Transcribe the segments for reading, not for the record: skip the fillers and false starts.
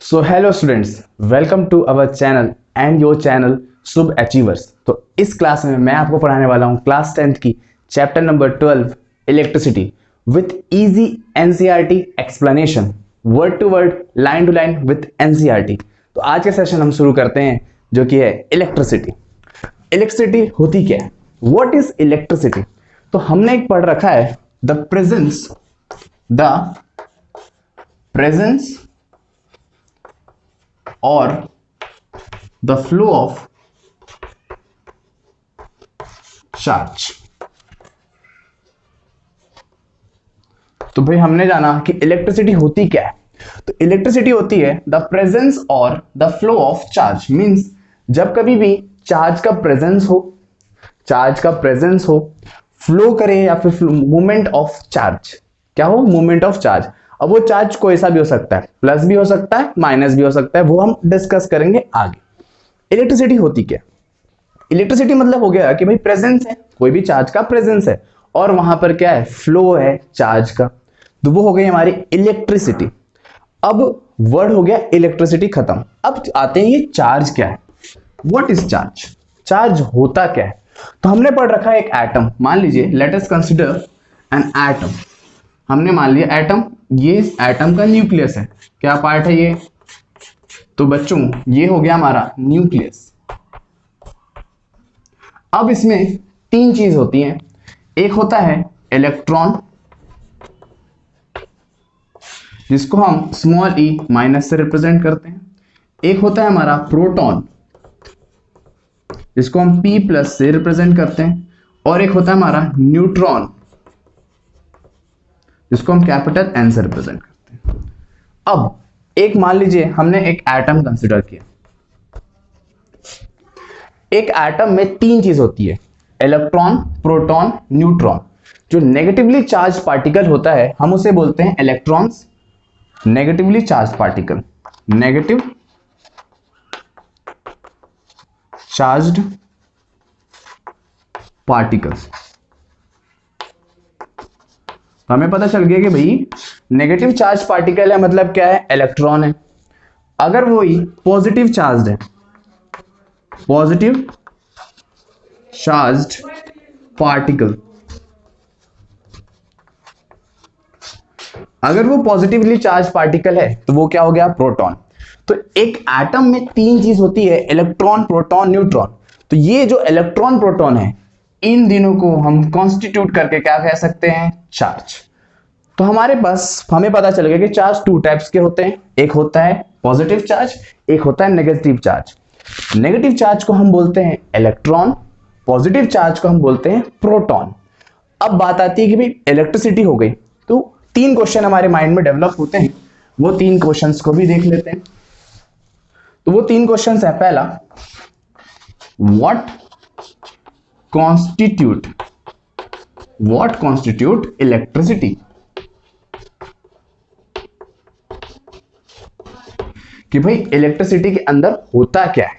So hello students, welcome to our channel and your channel Shubh achievers. तो इस class में मैं आपको पढ़ाने वाला हूँ क्लास 10th की chapter number 12 electricity with easy NCERT explanation, word to word, line to line with NCERT. तो आज के सेशन हम शुरू करते हैं जो कि है इलेक्ट्रिसिटी। इलेक्ट्रिसिटी होती क्या है? What is electricity? तो हमने एक पढ़ रखा है the presence or the flow of charge। तो भाई हमने जाना कि इलेक्ट्रिसिटी होती क्या है। तो इलेक्ट्रिसिटी होती है द प्रेजेंस और the flow of charge. Means जब कभी भी चार्ज का प्रेजेंस हो, फ्लो करे या फिर मूवमेंट ऑफ चार्ज। क्या हो? Movement of charge. अब वो चार्ज कोई सा भी हो सकता है, प्लस भी हो सकता है, माइनस भी हो सकता है, वो हम डिस्कस करेंगे आगे। इलेक्ट्रिसिटी होती क्या? इलेक्ट्रिसिटी मतलब हो गया कि भाई प्रेजेंस है, कोई भी चार्ज का प्रेजेंस है और वहां पर क्या है? फ्लो है चार्ज का, तो वो हो गई हमारी इलेक्ट्रिसिटी। अब वर्ड हो गया इलेक्ट्रिसिटी खत्म। अब आते हैं ये चार्ज क्या है। What is charge? चार्ज होता क्या है? तो हमने पढ़ रखा है एक एटम। मान लीजिए let us consider an atom. हमने मान लिया एटम, ये एटम का न्यूक्लियस है। क्या पार्ट है ये? तो बच्चों ये हो गया हमारा न्यूक्लियस। अब इसमें तीन चीज होती हैं। एक होता है इलेक्ट्रॉन, जिसको हम स्मॉल ई माइनस से रिप्रेजेंट करते हैं। एक होता है हमारा प्रोटॉन, जिसको हम पी प्लस से रिप्रेजेंट करते हैं। और एक होता है हमारा न्यूट्रॉन, जिसको हम कैपिटल एन से रिप्रेजेंट करते हैं। अब एक मान लीजिए हमने एक एटम कंसीडर किया। एक एटम में तीन चीज होती है, इलेक्ट्रॉन, प्रोटॉन, न्यूट्रॉन। जो नेगेटिवली चार्ज पार्टिकल होता है हम उसे बोलते हैं electrons. Negatively charge particle, negative charged particles. तो हमें पता चल गया कि भाई नेगेटिव चार्ज पार्टिकल है मतलब क्या है? इलेक्ट्रॉन है। अगर वो ही पॉजिटिव चार्ज है, पॉजिटिव चार्ज्ड पार्टिकल, अगर वो पॉजिटिवली चार्ज पार्टिकल है तो वो क्या हो गया? प्रोटॉन। तो एक एटम में तीन चीज होती है, इलेक्ट्रॉन, प्रोटॉन, न्यूट्रॉन। तो ये जो इलेक्ट्रॉन, प्रोटॉन है, इन दिनों को हम कॉन्स्टिट्यूट करके क्या कह सकते हैं? चार्ज। तो हमारे पास हमें पता चल गया कि चार्ज टू टाइप्स के होते हैं। एक होता है पॉजिटिव चार्ज, एक होता है नेगेटिव चार्ज। नेगेटिव चार्ज को हम बोलते हैं इलेक्ट्रॉन, पॉजिटिव चार्ज को हम बोलते हैं प्रोटॉन। अब बात आती है कि भाई इलेक्ट्रिसिटी हो गई, तो तीन क्वेश्चन हमारे माइंड में डेवलप होते हैं। वो तीन क्वेश्चंस को भी देख लेते हैं। तो वो तीन क्वेश्चंस है, पहला व्हाट कॉन्स्टिट्यूट इलेक्ट्रिसिटी। कि भाई इलेक्ट्रिसिटी के अंदर होता क्या है,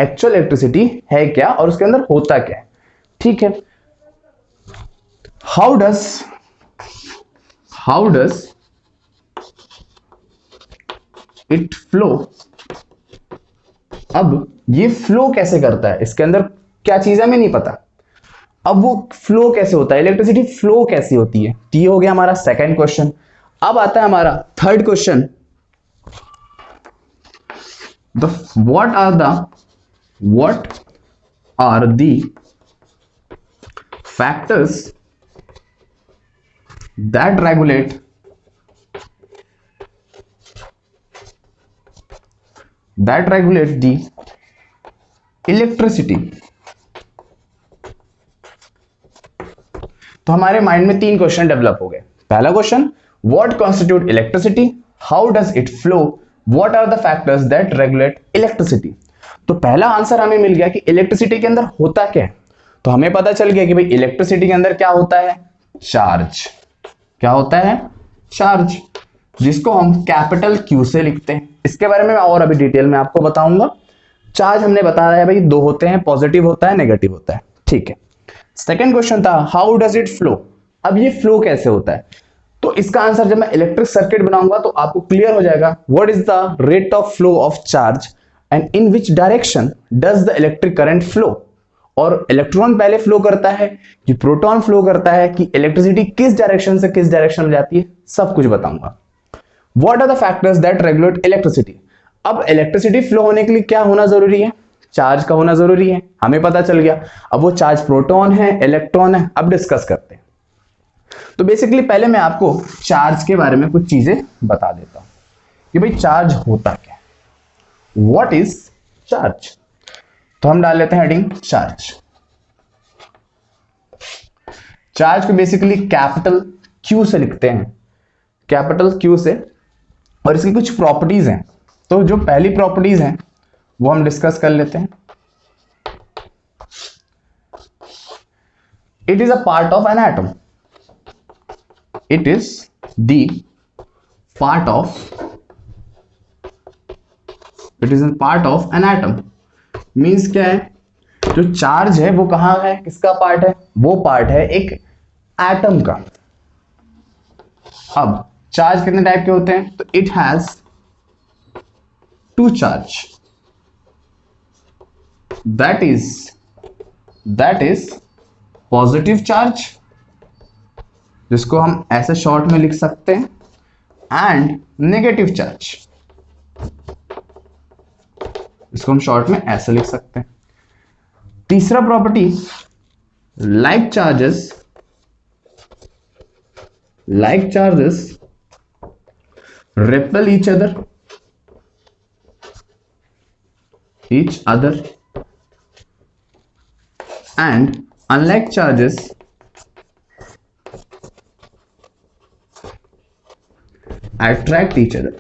एक्चुअल इलेक्ट्रिसिटी है क्या और उसके अंदर होता क्या है। ठीक है। How does it flow. अब ये फ्लो कैसे करता है, इसके अंदर क्या चीज है हमें नहीं पता। अब वो फ्लो कैसे होता है, इलेक्ट्रिसिटी फ्लो कैसे होती है। तो ये हो गया हमारा सेकंड क्वेश्चन। अब आता है हमारा third question, what are the factors that regulate the electricity। तो हमारे माइंड में तीन क्वेश्चन डेवलप हो गए। पहला question what constitute electricity, how does it flow, what are the factors that regulate electricity. तो पहला आंसर हमें मिल गया कि इलेक्ट्रिसिटी के अंदर होता क्या है। तो हमें पता चल गया कि भाई इलेक्ट्रिसिटी के अंदर क्या होता है? चार्ज। क्या होता है? चार्ज, जिसको हम कैपिटल क्यू से लिखते हैं। इसके बारे में मैं और अभी डिटेल में आपको बताऊंगा। चार्ज हमने बताया है भाई दो होते हैं, पॉजिटिव होता है, नेगेटिव होता है। ठीक है। सेकंड क्वेश्चन था हाउ डज इट फ्लो। अब ये फ्लो कैसे होता है? तो इसका आंसर जब मैं इलेक्ट्रिक सर्किट बनाऊंगा तो आपको क्लियर हो जाएगा, what is the rate of flow of charge and in which direction does the electric current flow. और इलेक्ट्रॉन पहले फ्लो करता है कि प्रोटॉन फ्लो करता है कि इलेक्ट्रिसिटी किस डायरेक्शन से किस डायरेक्शन में जाती है, सब कुछ बताऊंगा। What are the factors that regulate electricity. अब इलेक्ट्रिसिटी फ्लो होने के लिए क्या होना जरूरी है, चार्ज का होना जरूरी है, हमें पता चल गया। अब वो चार्ज प्रोटॉन है, इलेक्ट्रॉन है, अब डिस्कस करते हैं। तो बेसिकली पहले मैं आपको चार्ज के बारे में कुछ चीजें बता देता हूं कि भाई चार्ज होता क्या है, व्हाट इज चार्ज। तो हम डाल लेते हैं हेडिंग चार्ज। चार्ज को बेसिकली कैपिटल क्यू से लिखते हैं, कैपिटल क्यू से, और इसकी कुछ प्रॉपर्टीज हैं। तो जो पहली प्रॉपर्टीज हैं वो हम डिस्कस कर लेते हैं। It is a part of an atom, it is the part of, it is N part of an atom. Means क्या है, जो चार्ज है वो कहां है, किसका पार्ट है, वो पार्ट है एक एटम का। अब चार्ज कितने टाइप के होते हैं, तो it has two charge, that is positive charge, जिसको हम ऐसे शॉर्ट में लिख सकते हैं, एंड नेगेटिव चार्ज, इसको हम शॉर्ट में ऐसे लिख सकते हैं। तीसरा property, like charges repel each other and unlike charges attract each other।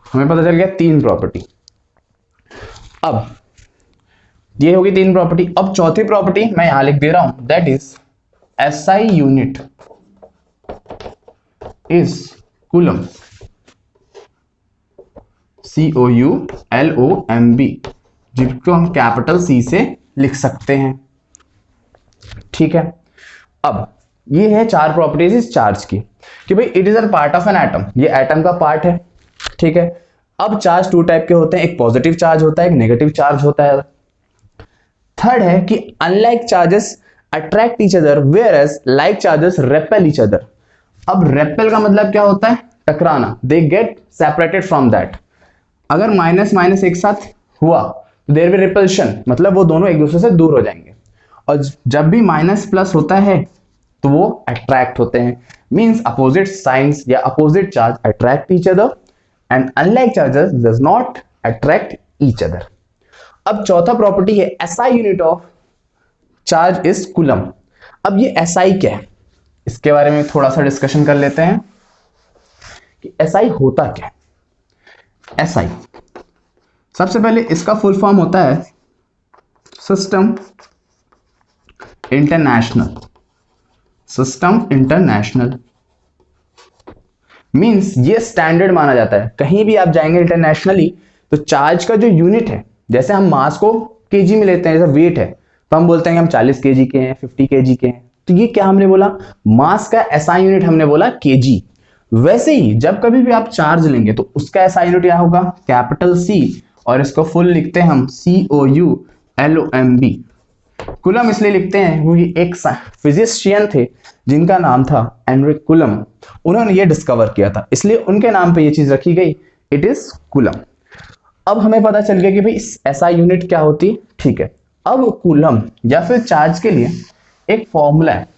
हमें पता चल गया तीन प्रॉपर्टी। अब ये होगी तीन प्रॉपर्टी। अब चौथी प्रॉपर्टी मैं यहां लिख दे रहा हूं, that is SI unit is coulomb, COULOMB, जिसको हम कैपिटल C से लिख सकते हैं। ठीक है, अब ये है चार प्रॉपर्टीज इस चार्ज की कि भाई it is a part of an atom, ये एटम का पार्ट है। ठीक है, अब चार्ज टू टाइप के होते हैं, एक पॉजिटिव चार्ज होता है, एक नेगेटिव चार्ज होता है। थर्ड है कि unlike charges attract each other whereas like charges repel each other. अब रेपेल का मतलब क्या होता है, टकराना, they get separated from that. अगर माइनस माइनस एक साथ हुआ तो देयर विल रिपल्शन, मतलब वो दोनों एक दूसरे से दूर हो जाएंगे। और जब भी माइनस प्लस होता है तो वो अट्रैक्ट होते हैं, मींस अपोजिट साइंस या opposite charge attract each other and unlike charges does not attract each other। अब चौथा प्रॉपर्टी है SI unit of charge is coulomb. अब ये SI क्या है, इसके बारे में थोड़ा सा डिस्कशन कर लेते हैं कि SI होता क्या है। SI सबसे पहले इसका फुल फॉर्म होता है system international, system international means ये स्टैंडर्ड माना जाता है। कहीं भी आप जाएंगे इंटरनेशनली तो चार्ज का जो यूनिट है, जैसे हम मास को केजी में लेते हैं, जैसे वेट है तो हम बोलते हैं कि हम 40 केजी के हैं, 50 केजी के हैं, तो ये क्या हमने बोला, मास का एसआई यूनिट हमने बोला केजी। वैसे ही जब कभी भी आप चार्ज लेंगे तो उसका एसआई यूनिट क्या होगा, कैपिटल C, और इसको फुल लिखते हैं हम COULOMB। कूलम इसलिए लिखते हैं क्योंकि एक फिजिशियन थे जिनका नाम था एनरिक कूलम, उन्होंने ये डिस्कवर किया था, इसलिए उनके नाम पे ये चीज रखी गई, इट इज कूलम। अब हमें पता चल गया कि भाई एसआई यूनिट क्या होती। ठीक है, अब कूलम या फिर चार्ज के लिए एक फॉर्मूला है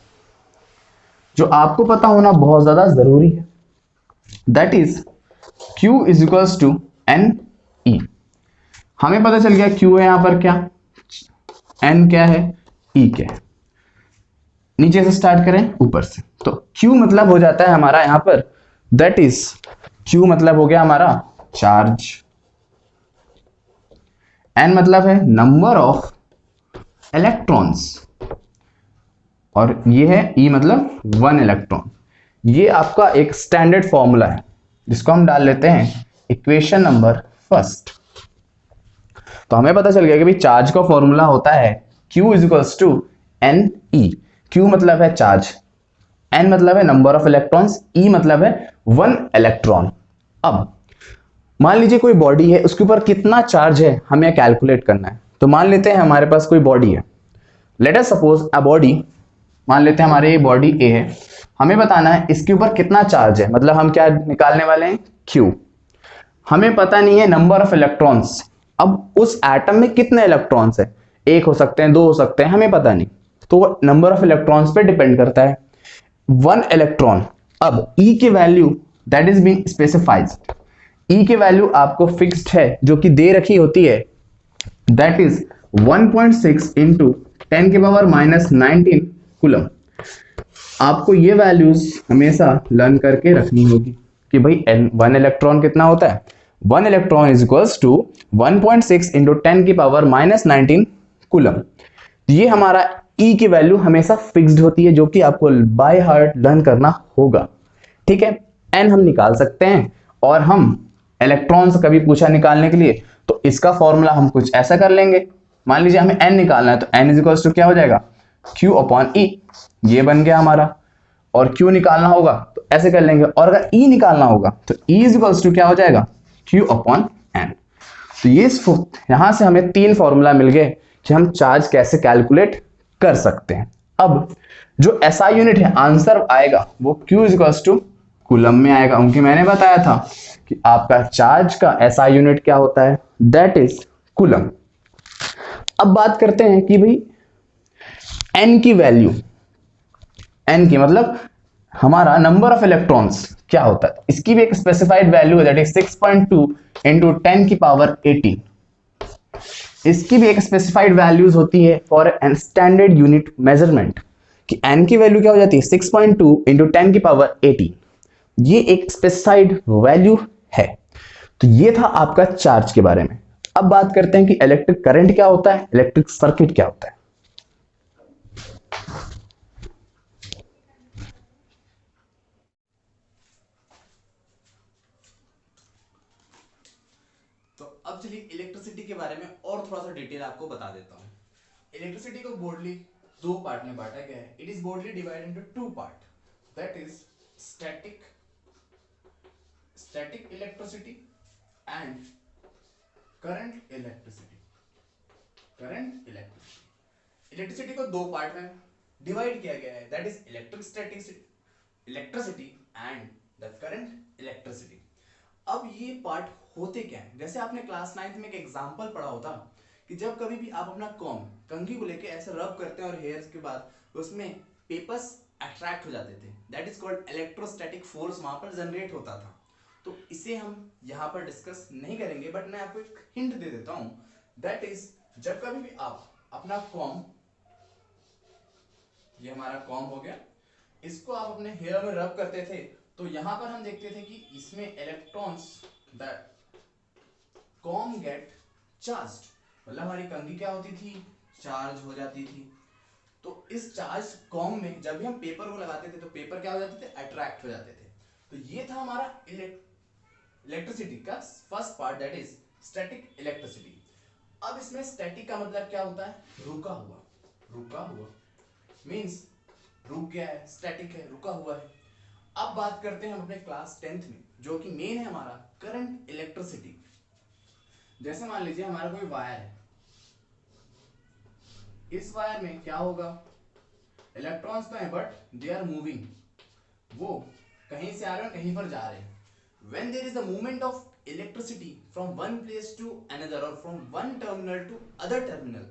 जो आपको पता होना बहुत ज्यादा जरूरी है, that is Q is equals to NE। हमें पता चल गया Q है यहां पर क्या, N क्या है, E क्या है। नीचे से स्टार्ट करें ऊपर से, तो Q मतलब हो जाता है हमारा यहां पर, दैट इज Q मतलब हो गया हमारा चार्ज, N मतलब है नंबर ऑफ इलेक्ट्रॉन्स, और ये है E मतलब 1 इलेक्ट्रॉन। ये आपका एक स्टैंडर्ड फॉर्मूला है जिसको हम डाल लेते हैं इक्वेशन नंबर फर्स्ट। तो हमें पता चल गया कि भाई चार्ज का फॉर्मूला होता है Q is equals to N E. Q मतलब है चार्ज, N मतलब है नंबर ऑफ इलेक्ट्रॉन्स, E मतलब है वन इलेक्ट्रॉन। अब मान लीजिए कोई बॉडी है, उसके ऊपर कितना चार्ज है हमें कैलकुलेट करना है। तो मान लेते हैं हमारे पास कोई बॉडी है, let us suppose a body, मान लेते हैं हमारे ये बॉडी ए है, हमें बताना है इसके ऊपर कितना चार्ज है, मतलब हम क्या निकालने वाले हैं, Q। हमें पता नहीं है नंबर ऑफ इलेक्ट्रॉन्स, अब उस एटम में कितने इलेक्ट्रॉन्स है, एक हो सकते हैं, दो हो सकते हैं, हमें पता नहीं। तो नंबर ऑफ इलेक्ट्रॉन्स पे डिपेंड करता है, वन इलेक्ट्रॉन। अब E की value that is being specified, E की वैल्यू आपको फिक्स्ड है जो कि दे रखी होती है, दैट इज 1.6 इंटू 10⁻⁻19 कूलम। आपको ये वैल्यूज हमेशा लर्न करके रखनी होगी कि भाई वन इलेक्ट्रॉन कितना होता है, one electron is equals to 1.6 into 10⁻⁻19 coulomb. ये हमारा E की वैल्यू हमेशा फिक्स्ड होती है जो कि आपको बाय हार्ट लर्न करना होगा, ठीक है। N हम निकाल सकते हैं, और हम इलेक्ट्रॉन्स कभी पूछा निकालने के लिए तो इसका फॉर्मूला हम कुछ ऐसा कर लेंगे। मान लीजिए हमें N निकालना है तो N इज इक्वल्स टू क्या हो जाएगा, Q अपॉन E, ये बन गया हमारा। और Q निकालना होगा तो ऐसे कर लेंगे, और अगर E निकालना होगा तो E इज इक्वल्स टू क्या हो जाएगा, Q अपॉन N। तो ये यहां से हमें तीन फॉर्मूला मिल गए कि हम चार्ज कैसे कैलकुलेट कर सकते हैं। अब जो एसआई यूनिट है आंसर आएगा वो Q is equals to coulomb में आएगा, क्योंकि मैंने बताया था कि आपका चार्ज का एसआई यूनिट क्या होता है, दैट इज कूलम। अब बात करते हैं कि भाई N की वैल्यू, N की मतलब हमारा नंबर ऑफ इलेक्ट्रॉन्स क्या होता है, इसकी भी एक स्पेसिफाइड वैल्यू है, दैट इज 6.2 इंटू 10⁻18। इसकी भी एक स्पेसिफाइड वैल्यूज होती है for an standard unit measurement, कि एन की वैल्यू क्या हो जाती है 6.2 इंटू 10⁻18। ये एक स्पेसिफाइड वैल्यू है। तो ये था आपका चार्ज के बारे में। अब बात करते हैं कि इलेक्ट्रिक करंट क्या होता है, इलेक्ट्रिक सर्किट क्या होता है। तो अब चलिए इलेक्ट्रिसिटी के बारे में और थोड़ा सा डिटेल आपको बता देता हूं। इलेक्ट्रिसिटी को बोर्डली दो पार्ट में बांटा गया है। It is broadly divided into two part, that is static electricity and current electricity. Current electricity, electricity को दो पार्ट में डिवाइड किया गया है, that is electricity and the current electricity. अब ये पार्ट होते क्या है, जैसे आपने क्लास 9th में एक एग्जांपल पढ़ा होता कि जब कभी भी आप अपना कंघी को लेके ऐसे रब करते हैं और हेयर्स के बाद उसमें पेपर्स अट्रैक्ट हो जाते थे, that is called electrostatic force, वहां पर जनरेट होता था। तो इसे हम यहां पर डिस्कस नहीं करेंगे, बट मैं आपको एक हिंट दे देता हूं, दैट इज जब कभी भी आप अपना ये हमारा कॉम हो गया, इसको आप अपने हेयर में रब करते थे तो यहां पर हम देखते थे कि इसमें electrons that come get charged, मतलब हमारी कंघी क्या होती थी, चार्ज हो जाती थी। तो इस चार्ज कॉम में जब भी हम पेपर को लगाते थे तो पेपर क्या हो जाते थे, अट्रैक्ट हो जाते थे। तो ये था हमारा इलेक्ट्रिसिटी का first part, that is static electricity. अब इसमें स्टैटिक का मतलब क्या होता है, रुका हुआ। रुका हुआ मींस रुक गया है, स्टैटिक है, रुका हुआ है। अब बात करते हैं हम अपने क्लास 10th में, जो कि मेन है हमारा करंट इलेक्ट्रिसिटी। जैसे मान लीजिए हमारा कोई वायर है, इस वायर में क्या होगा, इलेक्ट्रॉन्स तो हैं बट दे आर मूविंग, वो कहीं से आ रहे हैं कहीं पर जा रहे हैं। when there is a movement of electricity from one place to another or from one terminal to other terminal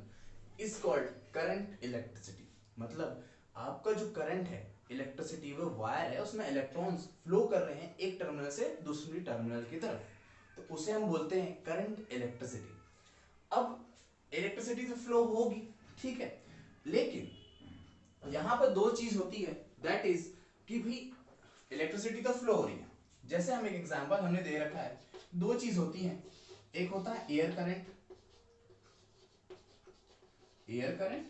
is called current electricity। मतलब आपका जो करंट है, इलेक्ट्रिसिटी वो वायर है, उसमें इलेक्ट्रॉन्स फ्लो कर रहे हैं एक टर्मिनल से दूसरी टर्मिनल की तरफ, तो उसे हम बोलते हैं करंट इलेक्ट्रिसिटी। अब इलेक्ट्रिसिटी तो फ्लो होगी, ठीक है, लेकिन यहां पर दो चीज होती है, दैट इज कि भी इलेक्ट्रिसिटी तो फ्लो हो रही है, जैसे हम एक एग्जांपल हमने दे रखा है, दो चीज होती हैं, एक होता है एयर करंट,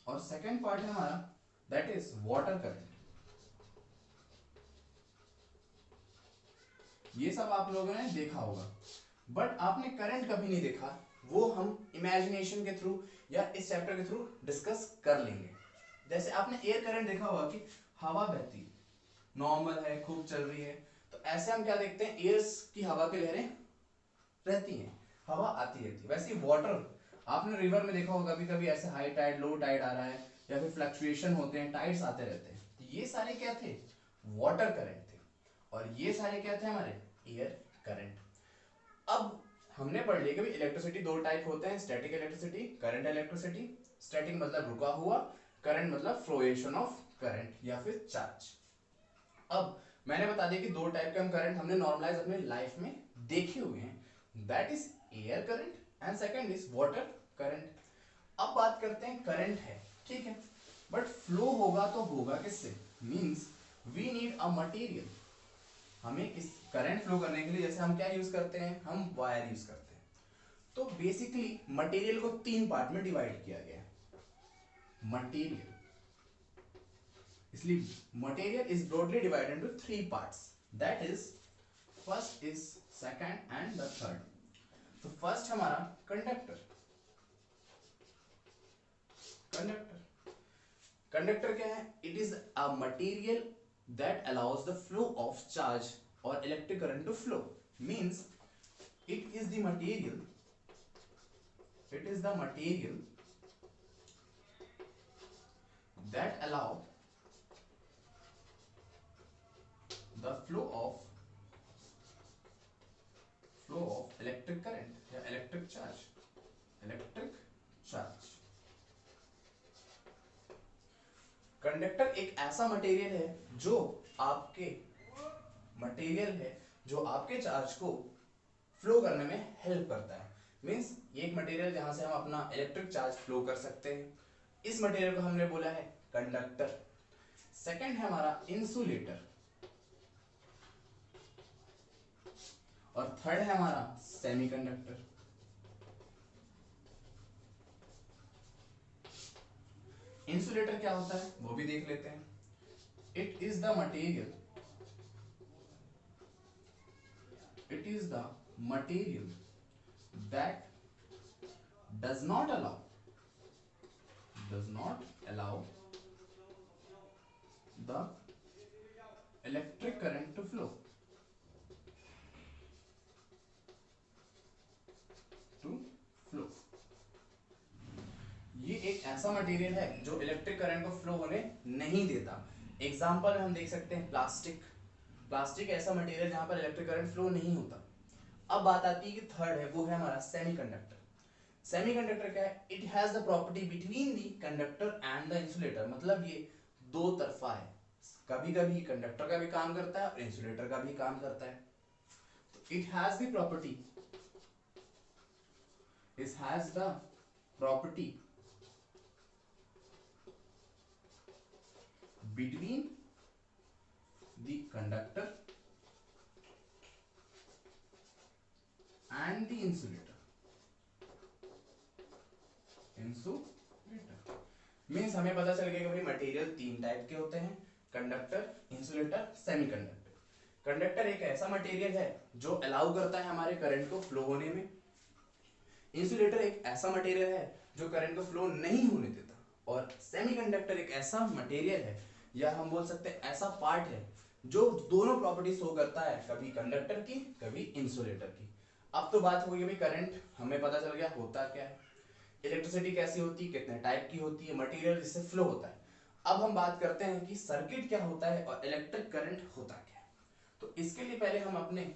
और सेकंड पार्ट है हमारा दैट इज वाटर करंट। ये सब आप लोगों ने देखा होगा, बट आपने करंट कभी नहीं देखा, वो हम इमेजिनेशन के थ्रू या इस चैप्टर के थ्रू डिस्कस कर लेंगे। जैसे आपने एयर करंट देखा होगा कि हवा बहती नॉर्मल है, खूब चल रही है, तो ऐसे हम क्या देखते हैं, एयर्स की हवा की लहरें रहती हैं, हवा आती रहती है। वैसे वाटर, आपने रिवर में देखा होगा कभी कभी ऐसे हाई टाइड लो टाइड आ रहा है या फिर फ्लक्चुएशन होते हैं, टाइड्स आते रहते हैं, तो ये सारे क्या थे, वाटर करंट थे, और ये सारे क्या थे हमारे, एयर करंट। अब हमने पढ़ लिया कि इलेक्ट्रिसिटी दो टाइप होते हैं, static electricity, current electricity. Static मतलब रुका हुआ, करंट मतलब फ्लोएशन ऑफ करंट या फिर चार्ज। अब मैंने बता दिया कि दो टाइप के हम करंट हमने नॉर्मलाइज अपने लाइफ में देखे हुए हैं, that is air current and second is water current. अब बात करते हैं, करंट है ठीक है, बट फ्लो होगा तो होगा किससे, means we need a material. हमें इस करंट फ्लो करने के लिए जैसे हम क्या यूज करते हैं, हम वायर यूज करते हैं। तो बेसिकली मटेरियल को तीन पार्ट में डिवाइड किया गया है, मटेरियल, इसलिए material is broadly divided into three parts, that is first is, second and the third. तो फर्स्ट हमारा कंडक्टर। कंडक्टर, कंडक्टर क्या है, it is a material that allows the flow of charge और electric current to flow, means it is the material, it is the material that allow the flow of electric current या electric charge, electric charge। Conductor एक ऐसा material है जो आपके material है जो आपके चार्ज को फ्लो करने में हेल्प करता है, मींस ये एक मटेरियल जहां से हम अपना इलेक्ट्रिक चार्ज फ्लो कर सकते हैं, इस मटेरियल को हमने बोला है कंडक्टर। सेकंड है हमारा इंसुलेटर, और थर्ड है हमारा सेमीकंडक्टर। इंसुलेटर क्या होता है वो भी देख लेते हैं। It is the material, it is the material that does not allow, does not allow the electric current to flow, to flow। ये एक ऐसा मटेरियल है जो इलेक्ट्रिक करंट को फ्लो होने नहीं देता। एग्जांपल में हम देख सकते हैं प्लास्टिक, प्लास्टिक ऐसा मटेरियल जहां पर इलेक्ट्रिक करंट फ्लो नहीं होता। अब बात आती है कि थर्ड है, वो है हमारा सेमीकंडक्टर। सेमीकंडक्टर क्या है, it has the property between the conductor and the insulator, मतलब ये दो तरफा है, कभी कभी कंडक्टर का भी काम करता है और इंसुलेटर का भी काम करता है। तो it has the property, it has the property between the conductor and the insulator, insulator means हमें पता चल गया कि मटेरियल तीन टाइप के होते हैं, कंडक्टर, इंसुलेटर, सेमीकंडक्टर। कंडक्टर एक ऐसा मटेरियल है जो अलाउ करता है हमारे करंट को फ्लो होने में, इंसुलेटर एक ऐसा मटेरियल है जो करंट को फ्लो नहीं होने देता, और सेमीकंडक्टर एक ऐसा मटेरियल है या हम बोल सकते हैं ऐसा पार्ट है जो दोनों प्रॉपर्टी शो करता है, कभी कंडक्टर की कभी इंसुलेटर की। अब तो बात हो गई भाई करंट हमें पता चल गया होता क्या है, इलेक्ट्रिसिटी कैसी होती है, कितने टाइप की होती है, मटेरियल जिससे फ्लो होता है। अब हम बात करते हैं कि सर्किट क्या होता है और इलेक्ट्रिक करंट होता क्या है। तो इसके लिए पहले हम अपने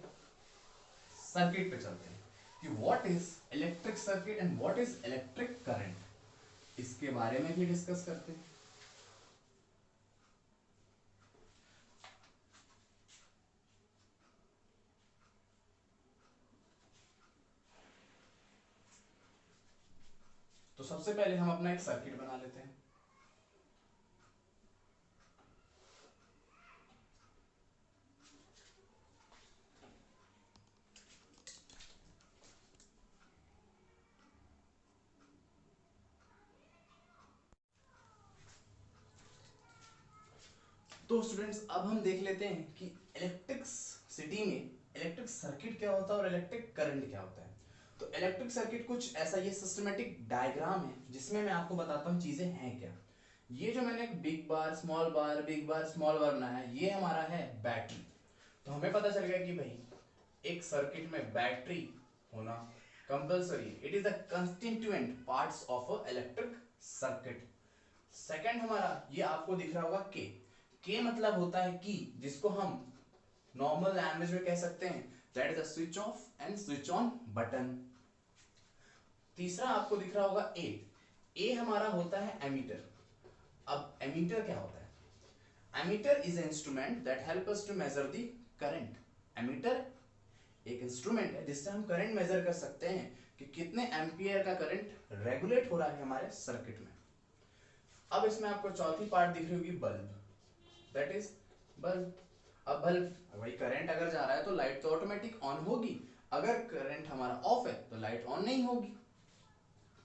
सर्किट पे चलते हैं कि what is electric circuit and what is electric current, इसके बारे में भी डिस्कस करते हैं। तो सबसे पहले हम अपना एक सर्किट बना लेते हैं। तो स्टूडेंट्स अब हम देख लेते हैं कि इलेक्ट्रिक सिटी में इलेक्ट्रिक सर्किट क्या होता है और इलेक्ट्रिक करंट क्या होता है। तो इलेक्ट्रिक सर्किट कुछ ऐसा, ये सिस्टमेटिक डायग्राम है जिसमें मैं आपको बताता हूँ चीजें हैं क्या। ये जो मैंने बिग बार स्मॉल बार बनाया है, ये हमारा है बैटरी। तो हमें पता चल गया कि भाई एक सर्किट में बैटरी होना compulsory, it is the constituent parts of a electric circuit. Second हमारा, ये आपको दिख रहा होगा के मतलब होता है की, जिसको हम नॉर्मल लैंग्वेज में कह सकते हैं that is a switch off and switch on button. तीसरा आपको दिख रहा होगा ए हमारा होता है एमीटर। अब एमीटर क्या होता है? Ammeter is an instrument that help us to measure the current. Ammeter एक इंस्ट्रूमेंट है जिससे हम करंट मेजर कर सकते हैं कि कितने एम्पियर का करंट रेगुलेट हो रहा है हमारे सर्किट में। अब इसमें आपको चौथी पार्ट दिख रही होगी बल्ब, दैट इज बल्ब। अब बल्ब, वही करंट अगर जा रहा है तो लाइट तो ऑटोमेटिक ऑन होगी, अगर करंट हमारा ऑफ है तो लाइट ऑन नहीं होगी।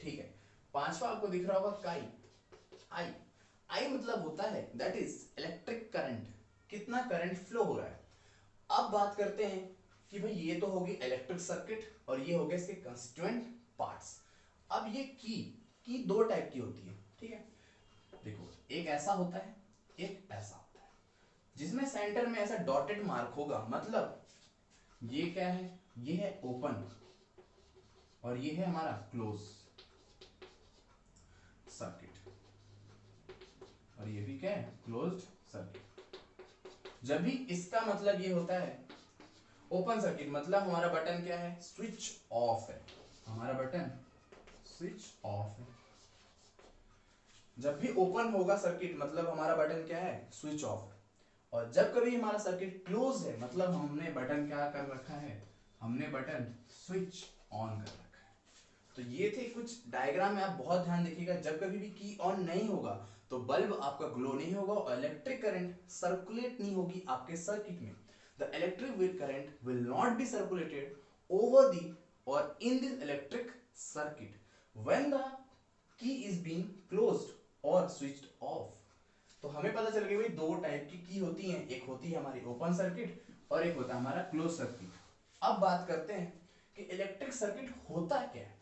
ठीक है। पांचवा आपको दिख रहा होगा काई, आई। आई मतलब होता है दैट इज इलेक्ट्रिक करंट, कितना करंट फ्लो हो रहा है। अब बात करते हैं कि भाई ये तो होगी इलेक्ट्रिक सर्किट और ये हो गए इसके कंस्टिट्यूएंट पार्ट्स। अब ये की दो टाइप की होती है, ठीक है। देखो, एक ऐसा होता है, एक ऐसा होता है, जिसमें सेंटर में ऐसा डॉटेड मार्क होगा, मतलब ये क्या है, ये है ओपन और ये है हमारा क्लोज सर्किट, और ये भी क्या है, क्लोज्ड सर्किट। जब भी इसका मतलब ये होता है ओपन सर्किट, मतलब हमारा बटन क्या है, स्विच ऑफ है, हमारा बटन स्विच ऑफ है। जब भी ओपन होगा सर्किट मतलब हमारा बटन क्या है, स्विच ऑफ है। और जब कभी हमारा सर्किट क्लोज है मतलब हमने बटन क्या कर रखा है, हमने बटन स्विच ऑन कर रखा है। तो ये थे कुछ डायग्राम में, आप बहुत ध्यान देखिएगा। जब कभी भी की ऑन नहीं होगा तो बल्ब आपका ग्लो नहीं होगा और इलेक्ट्रिक करंट सर्कुलेट नहीं होगी आपके सर्किट में। The electric current will not be circulated over the और in this electric circuit when the key is being closed और स्विच्ड ऑफ। तो हमें पता चल गया भाई दो टाइप की होती हैं, एक होती है हमारी ओपन सर्किट और एक होता है हमारा क्लोज सर्किट। अब बात करते हैं कि इलेक्ट्रिक सर्किट होता क्या है।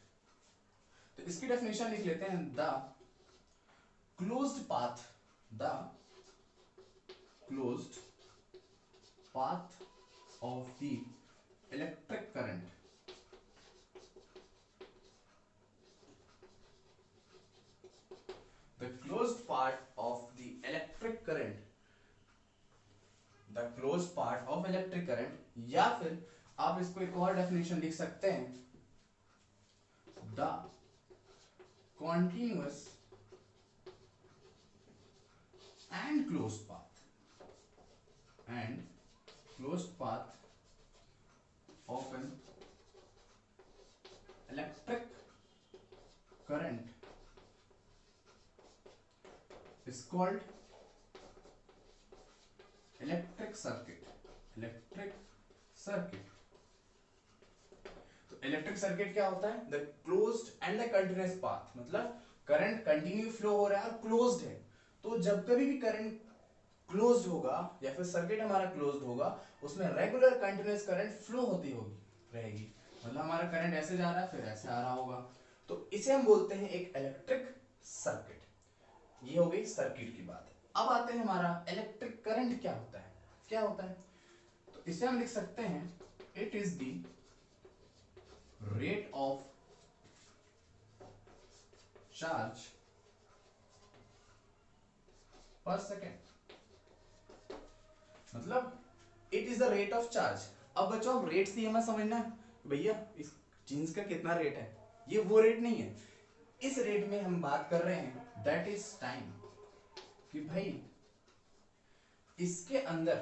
तो इसकी डेफिनेशन लिख लेते हैं, the closed path, the closed path of the electric current the closed part of the electric current, the closed part of electric current, या फिर आप इसको एक और डेफिनेशन लिख सकते हैं, the continuous and closed path of an electric current is called electric circuit, electric circuit। तो इलेक्ट्रिक सर्किट क्या होता है, the closed end the continuous path, मतलब करंट कंटिन्यू फ्लो हो रहा है और क्लोज्ड है। तो जब कभी भी करंट क्लोज्ड होगा या फिर सर्किट हमारा क्लोज्ड होगा, उसमें रेगुलर कंटिन्यूअस करंट फ्लो होती होगी रहेगी, मतलब हमारा करंट ऐसे जा रहा है फिर ऐसे आ रहा होगा, तो इसे हम बोलते हैं एक इलेक्ट्रिक सर्किट। ये हो गई सर्किट की बात। अब आते हैं हमारा इलेक्ट्रिक करंट क्या होता है, क्या होता है। तो इसे हम लिख सकते हैं, it is the rate of charge per second, मतलब it is the rate of charge. अब बच्चों आप रेट से हमें समझना है भैया इस जींस का कितना रेट है, ये वो रेट नहीं है। इस रेट में हम बात कर रहे हैं दैट इज टाइम, कि भाई इसके अंदर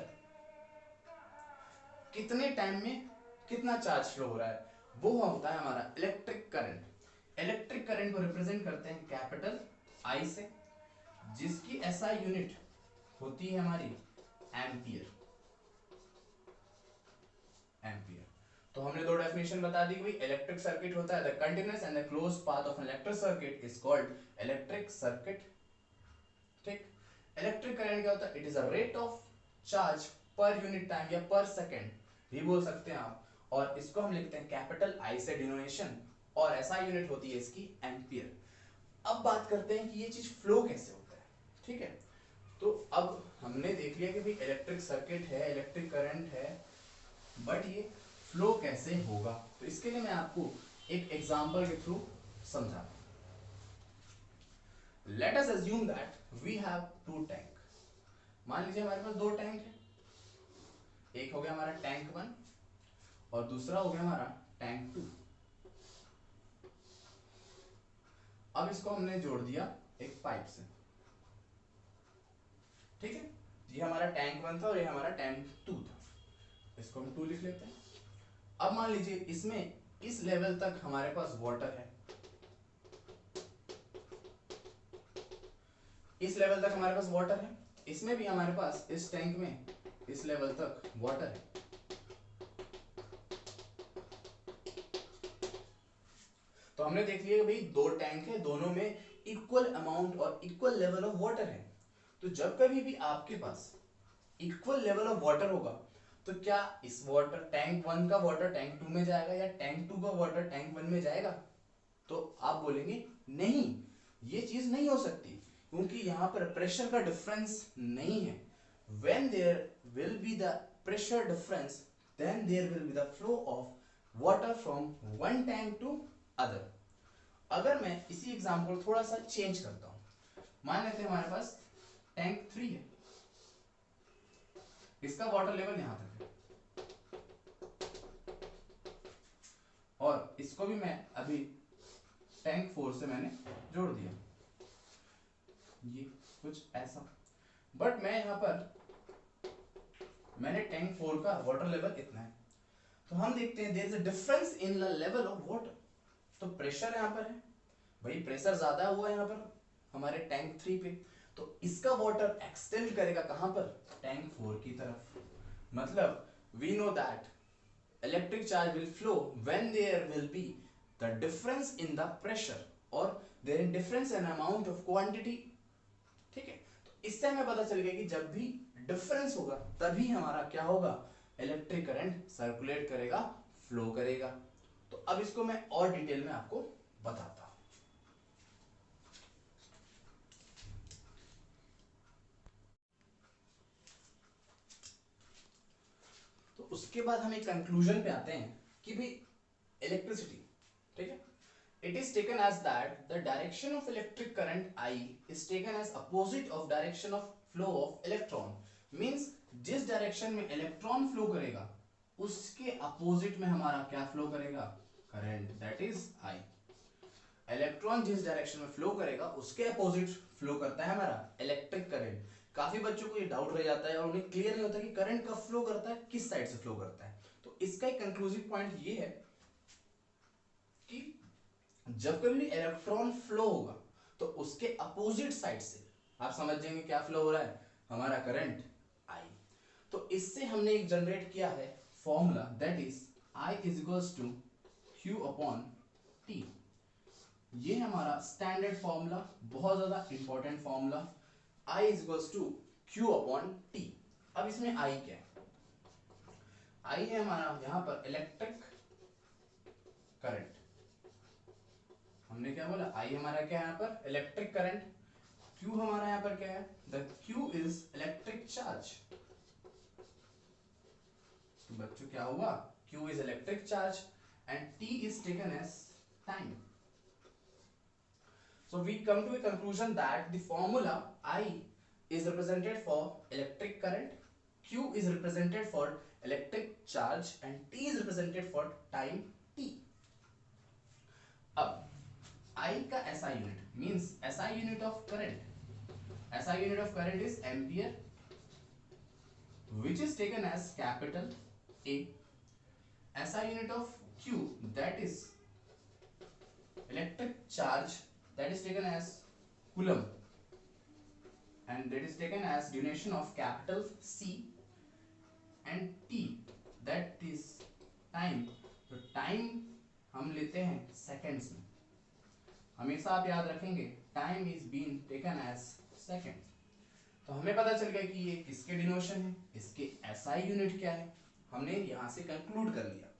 कितने टाइम में कितना चार्ज फ्लो हो रहा है, वो होता है हमारा इलेक्ट्रिक करंट। इलेक्ट्रिक करंट को रिप्रेजेंट करते हैं कैपिटल आई से, जिसकी एसआई यूनिट होती है हमारी एम्पियर, एम्पियर। तो हमने दो डेफिनेशन बता दी हुई, इलेक्ट्रिक सर्किट होता है the continuous and the closed path of an electric circuit is called electric circuit. ठीक। इलेक्ट्रिक करंट क्या होता है, it is a rate of charge per unit time या पर सेकंड भी बोल सकते हैं आप, और इसको हम लिखते हैं कैपिटल आई से डिनोमिनेशन, और एसआई यूनिट होती है इसकी एम्पियर। अब बात करते हैं कि ये चीज फ्लो कैसे होता है। ठीक है, तो अब हमने देख लिया कि भाई इलेक्ट्रिक सर्किट है, इलेक्ट्रिक करंट है, बट ये फ्लो कैसे होगा। तो इसके लिए मैं आपको एक एग्जांपल के थ्रू समझाता हूं। Let us assume that we have two tank. मान लीजिए हमारे पास दो टैंक है, एक हो गया हमारा टैंक 1 और दूसरा हो गया हमारा टैंक 2। अब इसको हमने जोड़ दिया एक पाइप से। ठीक है, ये हमारा टैंक 1 था और ये हमारा टैंक 2 था, इसको हम 2 लिख लेते हैं। अब मान लीजिए इसमें इस लेवल तक हमारे पास वाटर है, इस लेवल तक हमारे पास वाटर है, इसमें भी हमारे पास इस टैंक में इस लेवल तक वाटर है। तो हमने देख लिया भाई दो टैंक है, दोनों में इक्वल अमाउंट और इक्वल लेवल ऑफ वाटर है। तो जब कभी भी आपके पास इक्वल लेवल ऑफ वाटर होगा तो क्या इस वाटर टैंक 1 का वाटर टैंक 2 में जाएगा या टैंक 2 का वाटर टैंक 1 में जाएगा? तो आप बोलेंगे नहीं, ये चीज नहीं हो सकती, क्योंकि यहां पर प्रेशर का डिफरेंस नहीं है। when there will be the pressure difference, then there will be the flow of water from one tank to other। अगर मैं इसी एग्जांपल थोड़ा सा चेंज करता हूं, मान लेते हैं हमारे पास टैंक 3 है, इसका वाटर लेवल यहां तक है और इसको भी मैं अभी टैंक 4 से मैंने जोड़ दिया, ये कुछ ऐसा। बट मैं यहां पर मैंने टैंक 4 का वाटर लेवल इतना है, तो हम देखते हैं there is a difference in the level of water. तो प्रेशर यहां पर है, भाई प्रेशर ज्यादा हुआ है यहां पर हमारे टैंक 3 पे, तो इसका वाटर एक्सटेंड करेगा कहां पर? टैंक 4 की तरफ। मतलब we know that electric charge will flow when there will be the difference in the pressure or there is difference in amount of quantity। ठीक है, तो इससे हमें पता चल गया कि जब भी डिफरेंस होगा तभी हमारा क्या होगा, इलेक्ट्रिक करंट सर्कुलेट करेगा, फ्लो करेगा। तो अब इसको मैं और डिटेल में आपको बताता हूं। तो उसके बाद हम एक कंक्लूजन पे आते हैं कि भाई इलेक्ट्रिसिटी, ठीक है, it is taken as that the direction of electric current I is taken as opposite of direction of flow of electron। means जिस डायरेक्शन में इलेक्ट्रॉन फ्लो करेगा उसके अपोजिट में हमारा क्या फ्लो करेगा, current, that is I। Electron जिस direction में फ्लो करेगा उसके अपोजिट फ्लो करता है हमारा इलेक्ट्रिक करंट। काफी बच्चों को ये डाउट रह जाता है और उन्हें क्लियर नहीं होता कि करंट कब फ्लो करता है, किस साइड से फ्लो करता है। तो इसका एक कंक्लूसिव पॉइंट ये है कि जब कभी भी इलेक्ट्रॉन फ्लो होगा तो उसके अपोजिट साइड से आप समझ जाएंगे क्या फ्लो हो रहा है, हमारा करंट I। तो इससे हमने एक जनरेट किया है formula, that is I is equals to Q upon T। ये हमारा स्टैंडर्ड फॉर्मूला, बहुत ज्यादा important formula, I is equals to Q upon T। अब इसमें I क्या है? I है हमारा यहां पर इलेक्ट्रिक करंट, हमने क्या बोला, I हमारा क्या है यहाँ पर इलेक्ट्रिक करंट, Q हमारा यहाँ पर क्या है, the Q is electric charge. तो बच्चों क्या हुआ, Q is electric charge and T is taken as time. So we come to a conclusion that the formula I is represented for electric current, Q is represented for electric charge and T is represented for time t। अब I का SI unit means SI unit of current, SI unit of current is ampere, which is taken as capital A। SI unit of Q, that is electric charge, that is taken as coulomb, and that is taken as denotation of capital C। and T, that is time। तो time हम लेते हैं seconds में, हमेशा आप याद रखेंगे time is been taken as second. तो हमें पता चल गया कि ये किसके डिनोशन है, इसके एसआई यूनिट क्या है, हमने यहां से कंक्लूड कर लिया।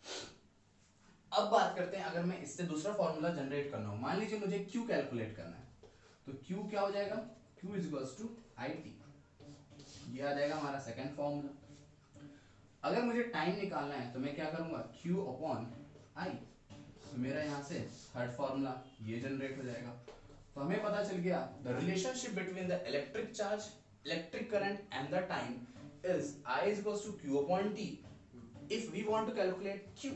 अब बात करते हैं, अगर मैं इससे दूसरा फॉर्मूला जनरेट करना हो, मान लीजिए मुझे Q कैलकुलेट करना है, तो Q क्या हो जाएगा, Q is equals to IT, ये आ जाएगा हमारा सेकंड फॉर्मूला। अगर मुझे टाइम निकालना है तो मैं क्या करूंगा, Q अपॉन I, तो मेरा यहां से थर्ड फॉर्मूला ये जनरेट हो जाएगा। तो हमें पता चल गया the relationship between the electric charge, electric current and the time is I is equals to Q upon T. If we want to calculate Q,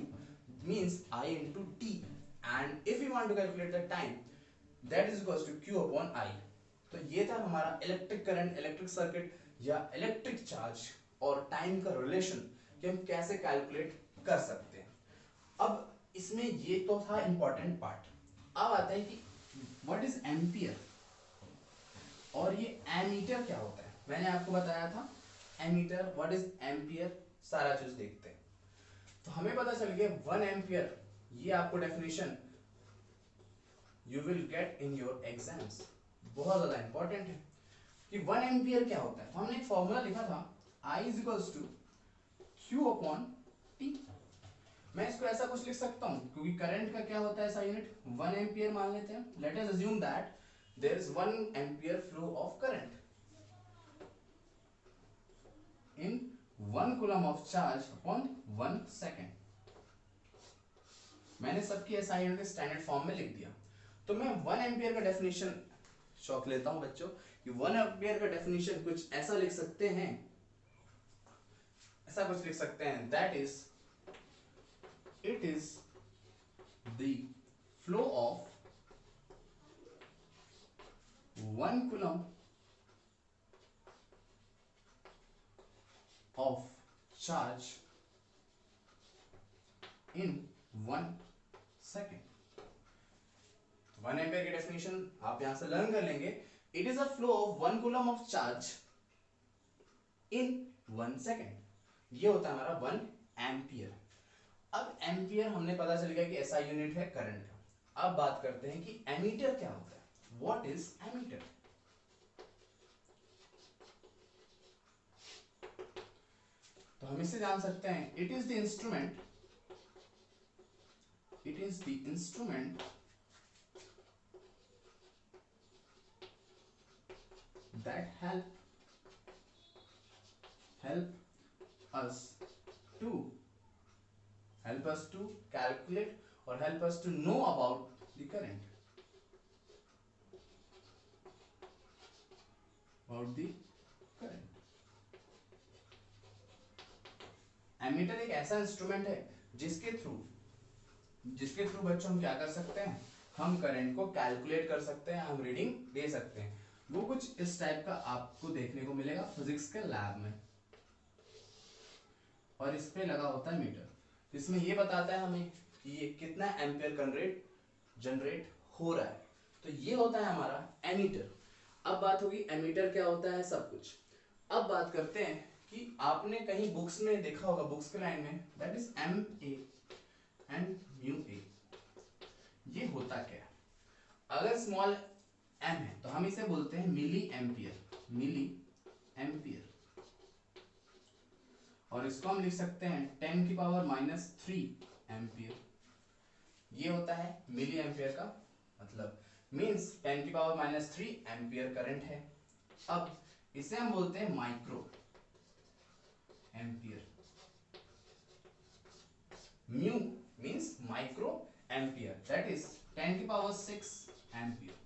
means I into T, and if we want to calculate the time, that is equals to Q upon I. तो ये था हमारा electric current, electric circuit या electric charge और time का relation कि हम कैसे कैलकुलेट कर सकते हैं। अब इसमें ये तो था इंपॉर्टेंट पार्ट। अब आता है कि व्हाट इज एम्पियर और ये एमीटर क्या होता है। मैंने आपको बताया था एमीटर, व्हाट इज एम्पियर, सारा चीज देखते हैं। तो हमें पता चल गया 1 एम्पियर, ये आपको definition you will get in your exams, बहुत ज्यादा इंपॉर्टेंट है कि 1 एम्पियर क्या होता है। तो हमने एक फॉर्मूला लिखा था I is equals to Q upon T। मैं इसको ऐसा कुछ लिख सकता हूं क्योंकि करंट का क्या होता है ऐसा यूनिट 1 एम्पियर मान लेते हैं। Let us assume that there is 1 ampere flow of current in 1 coulomb of charge upon 1 second. मैंने सबकी ऐसा यूनिट स्टैंडर्ड फॉर्म में लिख दिया। तो मैं 1 एम्पियर का डेफिनेशन शौक लेता हूं बच्चों कि 1 एम्पियर का डेफिनेशन कुछ ऐसा लिख सकते हैं, ऐसा कुछ लिख सकते हैं that is it is the flow of 1 coulomb of charge in 1 second। 1 ampere की डेफिनेशन आप यहां से लर्न कर लेंगे। It is a flow of 1 coulomb of charge in 1 second. ये होता है हमारा 1 एम्पियर। अब एम्पियर हमने पता चल गया कि ऐसा यूनिट है करंट का। अब बात करते हैं कि एमीटर क्या होता है। What is ammeter. तो हम इससे जान सकते हैं it is the instrument, it is the instrument that help us to calculate or help us to know about the current, about the current। Ammeter एक ऐसा इंस्ट्रूमेंट है जिसके थ्रू बच्चों हम क्या कर सकते हैं, हम करंट को कैलकुलेट कर सकते हैं, हम रीडिंग दे सकते हैं। वो कुछ इस टाइप का आपको देखने को मिलेगा फिजिक्स के लैब में, और इस पे लगा होता है मीटर। इसमें ये बताता है हमें कि ये कितना एम्पियर करंट जनरेट हो रहा है। तो ये होता है हमारा एमीटर। अब बात होगी एमीटर क्या होता है सब कुछ। अब बात करते हैं कि आपने कहीं बुक्स में देखा होगा, बुक्स के लाइन में that is MA and mu A. ये होता क्या है, अगर स्मॉल m है तो हम इसे बोलते हैं मिली एम्पियर, मिली एम्पियर, और इसको हम लिख सकते हैं 10 की पावर -3 एम्पियर। ये होता है मिली एम्पियर का मतलब, मींस 10 की पावर -3 एम्पियर करंट है। अब इसे हम बोलते हैं micro ampere. Mu means micro ampere, that is 10 की पावर 6 एम्पियर।